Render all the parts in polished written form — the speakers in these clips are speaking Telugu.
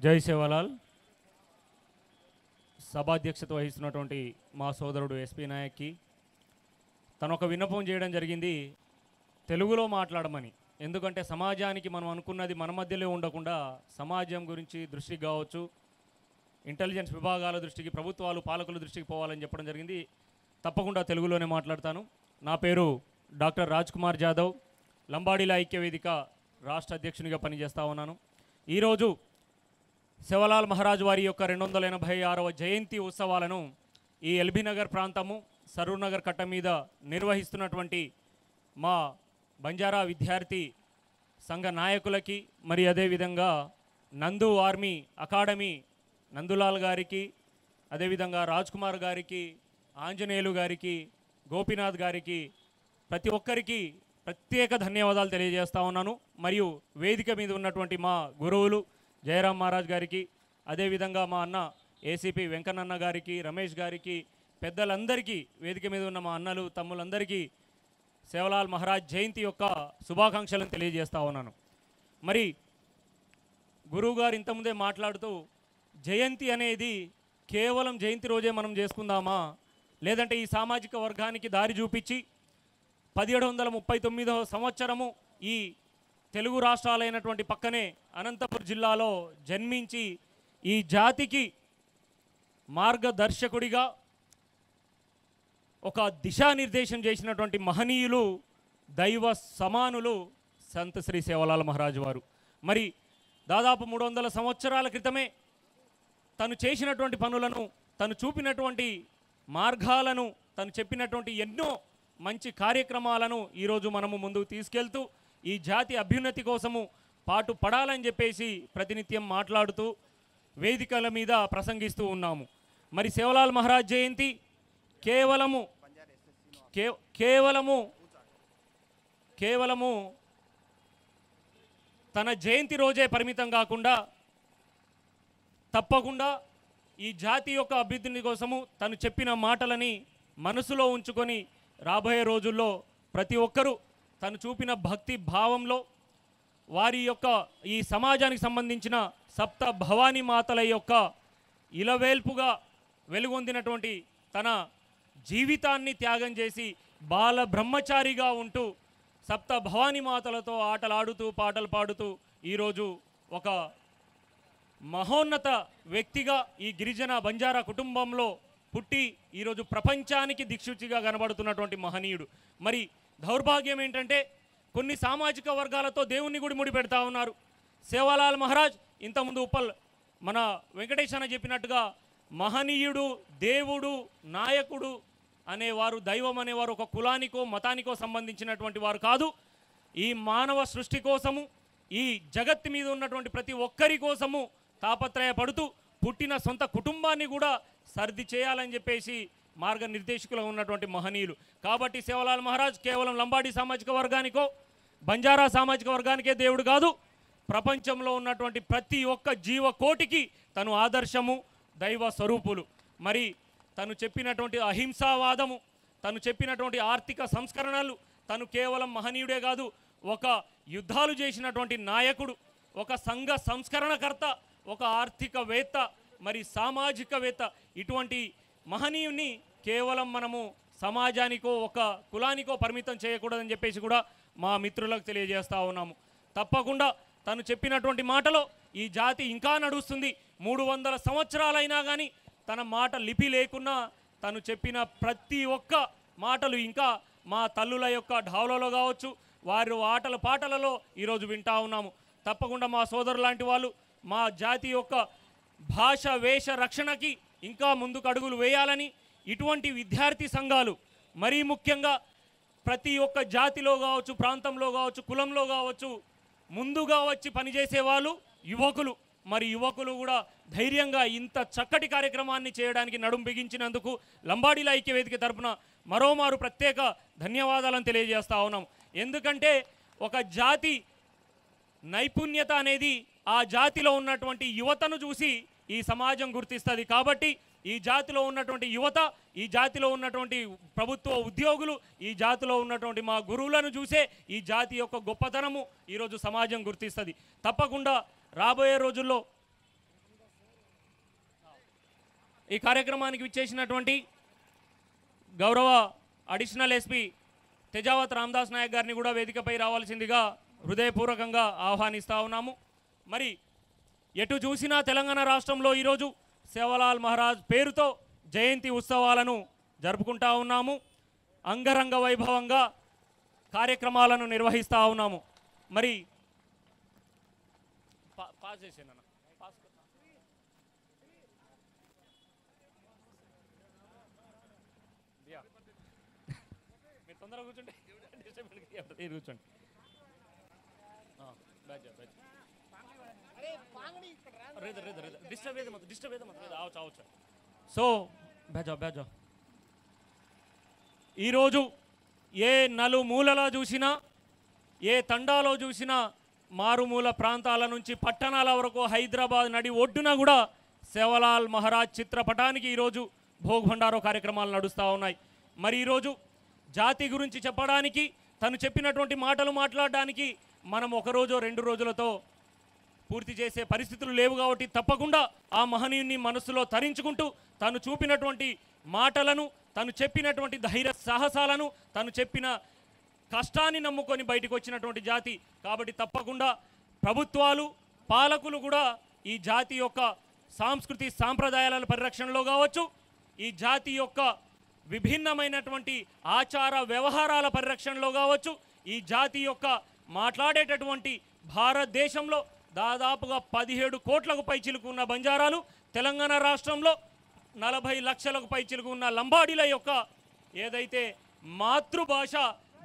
జై సేవలాల్. సభాధ్యక్షత వహిస్తున్నటువంటి మా సోదరుడు ఎస్పీ నాయక్కి తను ఒక విన్నపం చేయడం జరిగింది, తెలుగులో మాట్లాడమని. ఎందుకంటే సమాజానికి మనం అనుకున్నది మన మధ్యలో ఉండకుండా సమాజం గురించి దృష్టికి కావచ్చు, ఇంటెలిజెన్స్ విభాగాల దృష్టికి, ప్రభుత్వాలు పాలకుల దృష్టికి పోవాలని చెప్పడం జరిగింది. తప్పకుండా తెలుగులోనే మాట్లాడతాను. నా పేరు డాక్టర్ రాజ్ కుమార్ జాదవ్, లంబాడీల ఐక్యవేదిక రాష్ట్ర అధ్యక్షునిగా పనిచేస్తూ ఉన్నాను. ఈరోజు శివలాల్ మహారాజ్ వారి యొక్క 286వ జయంతి ఉత్సవాలను ఈ ఎల్బీ నగర్ ప్రాంతము సరూర్ నగర్ కట్ట మీద నిర్వహిస్తున్నటువంటి మా బంజారా విద్యార్థి సంఘ నాయకులకి, మరి అదేవిధంగా నందు ఆర్మీ అకాడమీ నందులాల్ గారికి, అదేవిధంగా రాజ్ కుమార్ గారికి, ఆంజనేయులు గారికి, గోపీనాథ్ గారికి, ప్రతి ఒక్కరికి ప్రత్యేక ధన్యవాదాలు తెలియజేస్తా ఉన్నాను. మరియు వేదిక మీద ఉన్నటువంటి మా గురువులు జయరాం మహారాజ్ గారికి, అదేవిధంగా మా అన్న ఏసీపీ వెంకన్నన్న గారికి, రమేష్ గారికి, పెద్దలందరికీ, వేదిక మీద ఉన్న మా అన్నలు తమ్ములందరికీ శివలాల్ మహారాజ్ జయంతి యొక్క శుభాకాంక్షలను తెలియజేస్తా ఉన్నాను. మరి గురువుగారు ఇంతకుముందే మాట్లాడుతూ జయంతి అనేది కేవలం జయంతి రోజే మనం చేసుకుందామా, లేదంటే ఈ సామాజిక వర్గానికి దారి చూపించి 1739వ సంవత్సరము ఈ తెలుగు రాష్ట్రాలైనటువంటి పక్కనే అనంతపురం జిల్లాలో జన్మించి ఈ జాతికి మార్గదర్శకుడిగా ఒక దిశానిర్దేశం చేసినటువంటి మహనీయులు, దైవ సమానులు సంత్ శ్రీ శివలాల్ మహారాజ్ వారు. మరి దాదాపు 300 సంవత్సరాల క్రితమే తను చేసినటువంటి పనులను, తను చూపినటువంటి మార్గాలను, తను చెప్పినటువంటి ఎన్నో మంచి కార్యక్రమాలను ఈరోజు మనము ముందుకు తీసుకెళ్తూ ఈ జాతి అభ్యున్నతి కోసము పాటు పడాలని చెప్పేసి ప్రతినిత్యం మాట్లాడుతూ వేదికల మీద ప్రసంగిస్తూ ఉన్నాము. మరి శివలాల్ మహారాజ్ జయంతి కేవలము తన జయంతి రోజే పరిమితం కాకుండా తప్పకుండా ఈ జాతి యొక్క అభ్యున్నతి కోసము తను చెప్పిన మాటలని మనసులో ఉంచుకొని రాబోయే రోజుల్లో ప్రతి ఒక్కరూ తను చూపిన భక్తి భావంలో వారి యొక్క ఈ సమాజానికి సంబంధించిన సప్త భవానీ మాతల యొక్క ఇలవేల్పుగా వెలుగొందినటువంటి తన జీవితాన్ని త్యాగం చేసి బాల బ్రహ్మచారిగా ఉంటూ సప్త భవానీ మాతలతో ఆటలాడుతూ పాటలు పాడుతూ ఈరోజు ఒక మహోన్నత వ్యక్తిగా ఈ గిరిజన బంజారా కుటుంబంలో పుట్టి ఈరోజు ప్రపంచానికి దిక్సూచిగా కనబడుతున్నటువంటి మహనీయుడు. మరి దౌర్భాగ్యం ఏంటంటే కొన్ని సామాజిక వర్గాలతో దేవుణ్ణి కూడా ముడిపెడతా ఉన్నారు. శివలాల్ మహారాజ్ ఇంతకుముందు మన వెంకటేష్ అన్న చెప్పినట్టుగా మహనీయుడు, దేవుడు, నాయకుడు అనేవారు, దైవం అనేవారు ఒక కులానికో మతానికో సంబంధించినటువంటి వారు కాదు. ఈ మానవ సృష్టి కోసము, ఈ జగత్తు మీద ఉన్నటువంటి ప్రతి ఒక్కరి కోసము తాపత్రయపడుతూ పుట్టిన సొంత కుటుంబాన్ని కూడా సర్ది చేయాలని చెప్పేసి మార్గనిర్దేశకులు ఉన్నటువంటి మహనీయులు. కాబట్టి శివలాల్ మహారాజ్ కేవలం లంబాడీ సామాజిక వర్గానికో బంజారా సామాజిక వర్గానికే దేవుడు కాదు, ప్రపంచంలో ఉన్నటువంటి ప్రతి ఒక్క జీవకోటికి తను ఆదర్శము, దైవ స్వరూపులు. మరి తను చెప్పినటువంటి అహింసావాదము, తను చెప్పినటువంటి ఆర్థిక సంస్కరణలు, తను కేవలం మహనీయుడే కాదు, ఒక యుద్ధాలు చేసినటువంటి నాయకుడు, ఒక సంఘ సంస్కరణకర్త, ఒక ఆర్థికవేత్త, మరి సామాజికవేత్త. ఇటువంటి మహనీయుని కేవలం మనము సమాజానికో ఒక కులానికో పరిమితం చేయకూడదని చెప్పేసి కూడా మా మిత్రులకు తెలియజేస్తూ ఉన్నాము. తప్పకుండా తను చెప్పినటువంటి మాటలో ఈ జాతి ఇంకా నడుస్తుంది. 300 సంవత్సరాలైనా కానీ తన మాట లిపి లేకున్నా తను చెప్పిన ప్రతి ఒక్క మాటలు ఇంకా మా తల్లుల యొక్క ఢావులలో కావచ్చు, వారి ఆటల పాటలలో ఈరోజు వింటా ఉన్నాము. తప్పకుండా మా సోదరు లాంటి వాళ్ళు మా జాతి యొక్క భాష వేష రక్షణకి ఇంకా ముందుకు అడుగులు వేయాలని ఇటువంటి విద్యార్థి సంఘాలు, మరీ ముఖ్యంగా ప్రతి ఒక్క జాతిలో కావచ్చు, ప్రాంతంలో కావచ్చు, కులంలో కావచ్చు, ముందుగా వచ్చి పనిచేసే వాళ్ళు యువకులు. మరి యువకులు కూడా ధైర్యంగా ఇంత చక్కటి కార్యక్రమాన్ని చేయడానికి నడుం బిగించినందుకు లంబాడీల ఐక్యవేదిక తరపున మరోమారు ప్రత్యేక ధన్యవాదాలను తెలియజేస్తా ఉన్నాం. ఎందుకంటే ఒక జాతి నైపుణ్యత అనేది ఆ జాతిలో ఉన్నటువంటి యువతను చూసి ఈ సమాజం గుర్తిస్తుంది. కాబట్టి ఈ జాతిలో ఉన్నటువంటి యువత, ఈ జాతిలో ఉన్నటువంటి ప్రభుత్వ ఉద్యోగులు, ఈ జాతిలో ఉన్నటువంటి మా గురువులను చూసే ఈ జాతి యొక్క గొప్పతనము ఈరోజు సమాజం గుర్తిస్తుంది. తప్పకుండా రాబోయే రోజుల్లో ఈ కార్యక్రమానికి విచ్చేసినటువంటి గౌరవ అడిషనల్ ఎస్పీ తెజావత్ రామదాస్ నాయక్ గారిని కూడా వేదికపై రావాల్సిందిగా హృదయపూర్వకంగా ఆహ్వానిస్తూ ఉన్నాము. మరి ఎటు చూసినా తెలంగాణ రాష్ట్రంలో ఈరోజు సేవలాల్ మహారాజ్ పేరుతో జయంతి ఉత్సవాలను జరుపుకుంటా ఉన్నాము. అంగరంగ వైభవంగా కార్యక్రమాలను నిర్వహిస్తూ ఉన్నాము. మరి పాస్ చేసేనా మీరు తొందరగా కూర్చోండి, కూర్చోండి. సో బేజా ఈరోజు ఏ నలుమూలలో చూసినా, ఏ తండాలో చూసినా, మారుమూల ప్రాంతాల నుంచి పట్టణాల వరకు హైదరాబాద్ నడి ఒడ్డున కూడా సేవలాల్ మహారాజ్ చిత్రపటానికి ఈరోజు భోగ్ భండారో కార్యక్రమాలు నడుస్తూ ఉన్నాయి. మరి ఈరోజు జాతి గురించి చెప్పడానికి, తను చెప్పినటువంటి మాటలు మాట్లాడడానికి మనం ఒకరోజు 2 రోజులతో పూర్తి చేసే పరిస్థితులు లేవు. కాబట్టి తప్పకుండా ఆ మహనీయుని మనసులో తరించుకుంటూ తను చూపినటువంటి మాటలను, తను చెప్పినటువంటి ధైర్య సాహసాలను, తను చెప్పిన కష్టాన్ని నమ్ముకొని బయటకు వచ్చినటువంటి జాతి. కాబట్టి తప్పకుండా ప్రభుత్వాలు, పాలకులు కూడా ఈ జాతి యొక్క సాంస్కృతి సాంప్రదాయాల పరిరక్షణలో కావచ్చు, ఈ జాతి యొక్క విభిన్నమైనటువంటి ఆచార వ్యవహారాల పరిరక్షణలో కావచ్చు, ఈ జాతి యొక్క మాట్లాడేటటువంటి భారతదేశంలో దాదాపుగా 17 కోట్లకు పైచిలుకు ఉన్న బంజారాలు, తెలంగాణ రాష్ట్రంలో 40 లక్షలకు పైచిలుకు ఉన్న లంబాడీల యొక్క ఏదైతే మాతృభాష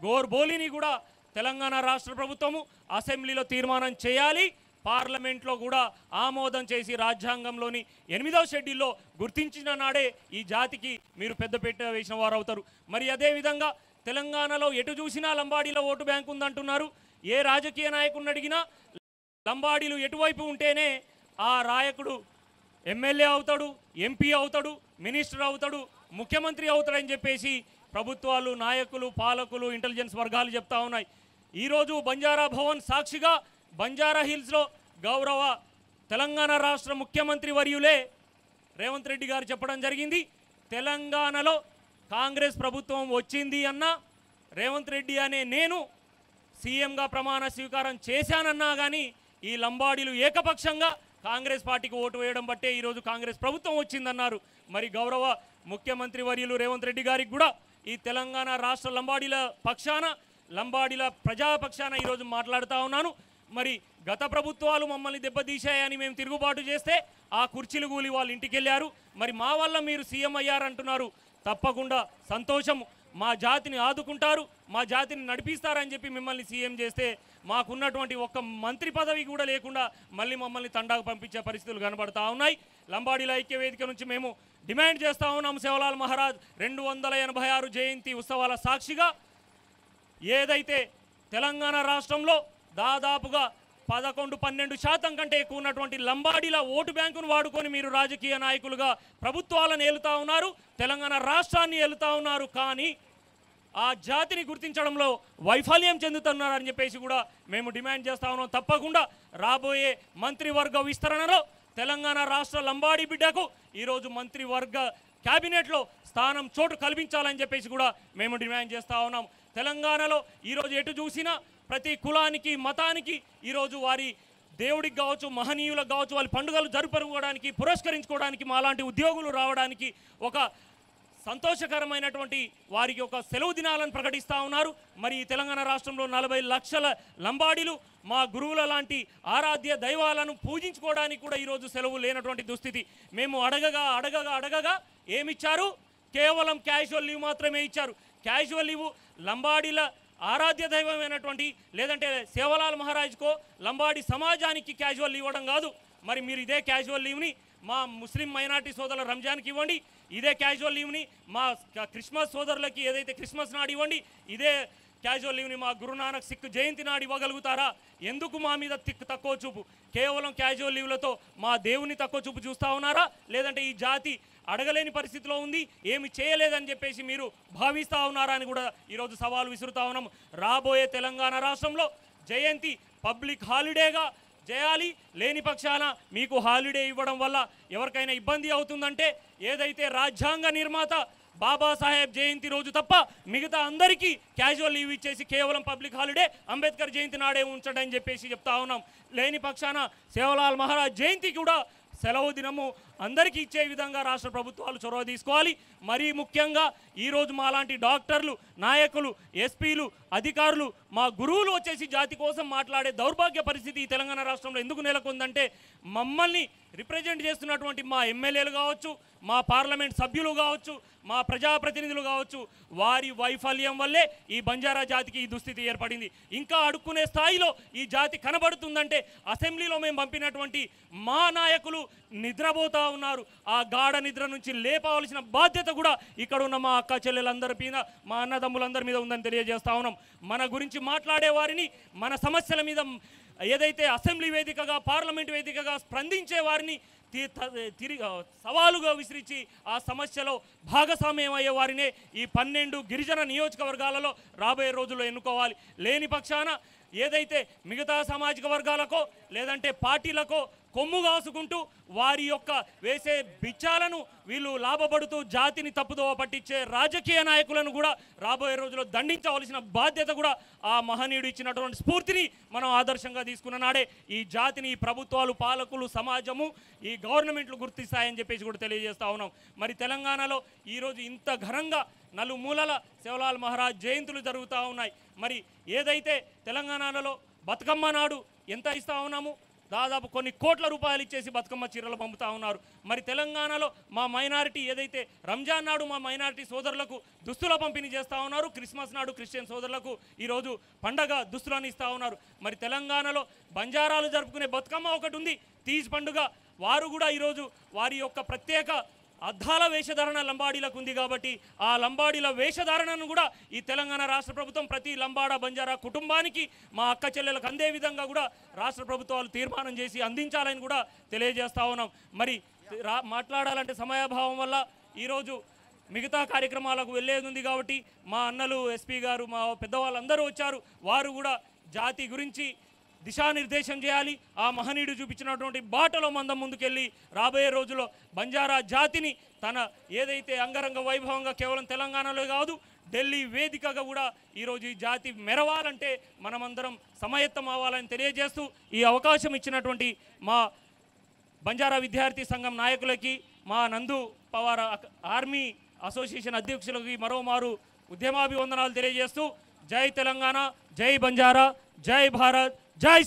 గోర్బోలిని కూడా తెలంగాణ రాష్ట్ర ప్రభుత్వము అసెంబ్లీలో తీర్మానం చేయాలి, పార్లమెంట్లో కూడా ఆమోదం చేసి రాజ్యాంగంలోని 8వ షెడ్యూల్లో గుర్తించిన నాడే ఈ జాతికి మీరు పెద్దపీట వేసిన వారు అవుతారు. మరి అదేవిధంగా తెలంగాణలో ఎటు చూసినా లంబాడీల ఓటు బ్యాంక్ ఉందంటున్నారు. ఏ రాజకీయ నాయకుడిని అడిగినా లంబాడీలు ఎటువైపు ఉంటేనే ఆ నాయకుడు ఎమ్మెల్యే అవుతాడు, ఎంపీ అవుతాడు, మినిస్టర్ అవుతాడు, ముఖ్యమంత్రి అవుతాడని చెప్పేసి ప్రభుత్వాలు, నాయకులు, పాలకులు, ఇంటెలిజెన్స్ వర్గాలు చెప్తా ఉన్నాయి. ఈరోజు బంజారా భవన్ సాక్షిగా బంజారా హిల్స్లో గౌరవ తెలంగాణ రాష్ట్ర ముఖ్యమంత్రి వర్యులే రేవంత్ రెడ్డి గారు చెప్పడం జరిగింది. తెలంగాణలో కాంగ్రెస్ ప్రభుత్వం వచ్చింది అన్న రేవంత్ రెడ్డి అనే నేను సీఎంగా ప్రమాణ స్వీకారం చేశానన్నా కానీ ఈ లంబాడీలు ఏకపక్షంగా కాంగ్రెస్ పార్టీకి ఓటు వేయడం బట్టే ఈరోజు కాంగ్రెస్ ప్రభుత్వం వచ్చిందన్నారు. మరి గౌరవ ముఖ్యమంత్రి వర్యులు రేవంత్ రెడ్డి గారికి కూడా ఈ తెలంగాణ రాష్ట్ర లంబాడీల పక్షాన, లంబాడీల ప్రజాపక్షాన ఈరోజు మాట్లాడుతూ ఉన్నాను. మరి గత ప్రభుత్వాలు మమ్మల్ని దెబ్బతీశాయని మేము తిరుగుబాటు చేస్తే ఆ కుర్చీలు కూలి వాళ్ళు ఇంటికి వెళ్ళారు. మరి మా వల్ల మీరు సీఎం అయ్యారంటున్నారు. తప్పకుండా సంతోషం. మా జాతిని ఆదుకుంటారు, మా జాతిని నడిపిస్తారని చెప్పి మిమ్మల్ని సీఎం చేస్తే మాకున్నటువంటి ఒక్క మంత్రి పదవి కూడా లేకుండా మళ్ళీ మమ్మల్ని తండాకు పంపించే పరిస్థితులు కనబడతా ఉన్నాయి. లంబాడీల ఐక్య వేదిక నుంచి మేము డిమాండ్ చేస్తూ ఉన్నాం. సేవలాల్ మహారాజ్ 286 జయంతి ఉత్సవాల సాక్షిగా ఏదైతే తెలంగాణ రాష్ట్రంలో దాదాపుగా 11-12% కంటే ఎక్కువ ఉన్నటువంటి లంబాడీల ఓటు బ్యాంకును వాడుకొని మీరు రాజకీయ నాయకులుగా ప్రభుత్వాలను ఏలుతా ఉన్నారు, తెలంగాణ రాష్ట్రాన్ని ఏలుతా ఉన్నారు. కానీ ఆ జాతిని గుర్తించడంలో వైఫల్యం చెందుతున్నారని చెప్పేసి కూడా మేము డిమాండ్ చేస్తూ ఉన్నాం. తప్పకుండా రాబోయే మంత్రివర్గ విస్తరణలో తెలంగాణ రాష్ట్ర లంబాడీ బిడ్డకు ఈరోజు మంత్రివర్గ క్యాబినెట్లో స్థానం, చోటు కల్పించాలని చెప్పేసి కూడా మేము డిమాండ్ చేస్తూ ఉన్నాం. తెలంగాణలో ఈరోజు ఎటు చూసినా ప్రతి కులానికి, మతానికి ఈరోజు వారి దేవుడికి కావచ్చు, మహనీయులకు కావచ్చు, వాళ్ళ పండుగలు జరుపుకోవడానికి, పురస్కరించుకోవడానికి, మాలాంటి ఉద్యోగులు రావడానికి ఒక సంతోషకరమైనటువంటి వారికి ఒక సెలవు దినాలను ప్రకటిస్తూ ఉన్నారు. మరి ఈ తెలంగాణ రాష్ట్రంలో 40 లక్షల లంబాడీలు మా గురువుల లాంటి ఆరాధ్య దైవాలను పూజించుకోవడానికి కూడా ఈరోజు సెలవు లేనటువంటి దుస్థితి. మేము అడగగా ఏమిచ్చారు? కేవలం క్యాజువల్ లీవ్ మాత్రమే ఇచ్చారు. క్యాజువల్ లీవ్ లంబాడీల ఆరాధ్య దైవమైనటువంటి లేదంటే సేవలాల్ మహారాజ్కో లంబాడీ సమాజానికి క్యాజువల్ లీవ్ ఇవ్వడం కాదు. మరి మీరు ఇదే క్యాజువల్ లీవ్ని మా ముస్లిం మైనార్టీ సోదరుల రంజాన్కి ఇవ్వండి, ఇదే క్యాజువల్ లీవ్ని మా క్రిస్మస్ సోదరులకి ఏదైతే క్రిస్మస్ నాడు ఇవ్వండి, ఇదే క్యాజువల్ లీవ్ని మా గురునానక్ సిక్ జయంతి నాడు ఇవ్వగలుగుతారా? ఎందుకు మా మీద తక్కువ చూపు? కేవలం క్యాజువల్ లీవ్లతో మా దేవుని తక్కువ చూపు చూస్తూ ఉన్నారా? లేదంటే ఈ జాతి అడగలేని పరిస్థితిలో ఉంది, ఏమి చేయలేదని చెప్పేసి మీరు భావిస్తూ ఉన్నారా అని కూడా ఈరోజు సవాలు విసురుతా ఉన్నాం. రాబోయే తెలంగాణ రాష్ట్రంలో జయంతి పబ్లిక్ హాలిడేగా చేయాలి. లేని పక్షాన మీకు హాలిడే ఇవ్వడం వల్ల ఎవరికైనా ఇబ్బంది అవుతుందంటే ఏదైతే రాజ్యాంగ నిర్మాత బాబాసాహెబ్ జయంతి రోజు తప్ప మిగతా అందరికీ క్యాజువల్ లీవ్ ఇచ్చేసి కేవలం పబ్లిక్ హాలిడే అంబేద్కర్ జయంతి నాడే ఉంచండి అని చెప్పేసి చెప్తా ఉన్నాం. లేని పక్షాన సేవలాల్ మహారాజ్ జయంతి కూడా సెలవు దినము అందరికీ ఇచ్చే విధంగా రాష్ట్ర ప్రభుత్వాలు చొరవ తీసుకోవాలి. మరీ ముఖ్యంగా ఈరోజు మాలాంటి డాక్టర్లు, నాయకులు, ఎస్పీలు, అధికారులు, మా గురువులు వచ్చేసి జాతి కోసం మాట్లాడే దౌర్భాగ్య పరిస్థితి ఈ తెలంగాణ రాష్ట్రంలో ఎందుకు నెలకొందంటే మమ్మల్ని రిప్రజెంట్ చేస్తున్నటువంటి మా ఎమ్మెల్యేలు కావచ్చు, మా పార్లమెంట్ సభ్యులు కావచ్చు, మా ప్రజాప్రతినిధులు కావచ్చు, వారి వైఫల్యం వల్లే ఈ బంజారా జాతికి ఈ దుస్థితి ఏర్పడింది. ఇంకా అడుక్కునే స్థాయిలో ఈ జాతి కనబడుతుందంటే అసెంబ్లీలో మేము పంపినటువంటి మా నాయకులు నిద్రపోతూ ఉన్నారు. ఆ గాఢ నిద్ర నుంచి లేపవలసిన బాధ్యత కూడా ఇక్కడ ఉన్న మా అక్క చెల్లెలందరి మీద, మా అన్నదమ్ములందరి మీద ఉందని తెలియజేస్తా ఉన్నాం. మన గురించి మాట్లాడే వారిని, మన సమస్యల మీద ఏదైతే అసెంబ్లీ వేదికగా, పార్లమెంట్ వేదికగా స్పందించే వారిని తిరిగి సవాలుగా విసిరించి ఆ సమస్యలో భాగస్వామ్యం అయ్యే వారినే ఈ 12 గిరిజన నియోజకవర్గాలలో రాబోయే రోజుల్లో ఎన్నుకోవాలి. లేని పక్షాన ఏదైతే మిగతా సామాజిక వర్గాలకో లేదంటే పార్టీలకో కొమ్ము కాసుకుంటూ వారి యొక్క వేసే బిచ్చాలను వీళ్ళు లాభపడుతూ జాతిని తప్పుదోవ పట్టించే రాజకీయ నాయకులను కూడా రాబోయే రోజుల్లో దండించవలసిన బాధ్యత కూడా ఆ మహనీయుడు ఇచ్చినటువంటి స్ఫూర్తిని మనం ఆదర్శంగా తీసుకున్న నాడే ఈ జాతిని ఈ ప్రభుత్వాలు, పాలకులు, సమాజము, ఈ గవర్నమెంట్లు గుర్తిస్తాయని చెప్పేసి కూడా తెలియజేస్తా ఉన్నాం. మరి తెలంగాణలో ఈరోజు ఇంత ఘనంగా నలుమూలల సేవలాల్ మహారాజ్ జయంతులు జరుగుతూ ఉన్నాయి. మరి ఏదైతే తెలంగాణలో బతుకమ్మ నాడు ఎంత ఇస్తా ఉన్నాము, దాదాపు కొన్ని కోట్ల రూపాయలు ఇచ్చేసి బతుకమ్మ చీరలు పంపుతా ఉన్నారు. మరి తెలంగాణలో మా మైనారిటీ ఏదైతే రంజాన్ నాడు మా మైనారిటీ సోదరులకు దుస్తుల పంపిణీ చేస్తూ ఉన్నారు, క్రిస్మస్ నాడు క్రిస్టియన్ సోదరులకు ఈరోజు పండగ దుస్తులను ఇస్తూ ఉన్నారు. మరి తెలంగాణలో బంజారాలు జరుపుకునే బతుకమ్మ ఒకటి ఉంది, తీజ్ పండుగ. వారు కూడా ఈరోజు వారి యొక్క ప్రత్యేక అద్దాల వేషధారణ లంబాడీలకు ఉంది కాబట్టి ఆ లంబాడీల వేషధారణను కూడా ఈ తెలంగాణ రాష్ట్ర ప్రభుత్వం ప్రతి లంబాడ బంజారా కుటుంబానికి, మా అక్క చెల్లెలకు అందే విధంగా కూడా రాష్ట్ర ప్రభుత్వాలు తీర్మానం చేసి అందించాలని కూడా తెలియజేస్తా ఉన్నాం. మరి మాట్లాడాలంటే సమయాభావం వల్ల ఈరోజు మిగతా కార్యక్రమాలకు వెళ్ళేది ఉంది కాబట్టి మా అన్నలు, ఎస్పీ గారు, మా పెద్దవాళ్ళందరూ వచ్చారు. వారు కూడా జాతి గురించి దిశానిర్దేశం చేయాలి. ఆ మహనీయుడు చూపించినటువంటి బాటలో మందం ముందుకెళ్ళి రాబోయే రోజుల్లో బంజారా జాతిని తన ఏదైతే అంగరంగ వైభవంగా కేవలం తెలంగాణలో కాదు ఢిల్లీ వేదికగా కూడా ఈరోజు ఈ జాతి మెరవాలంటే మనమందరం సమాయత్తం అవ్వాలని తెలియజేస్తూ ఈ అవకాశం ఇచ్చినటువంటి మా బంజారా విద్యార్థి సంఘం నాయకులకి, మా నందు పవార్ ఆర్మీ అసోసియేషన్ అధ్యక్షులకి మరోమారు ఉద్యమాభివందనాలు తెలియజేస్తూ జై తెలంగాణ, జై బంజారా, జై భారత్, జై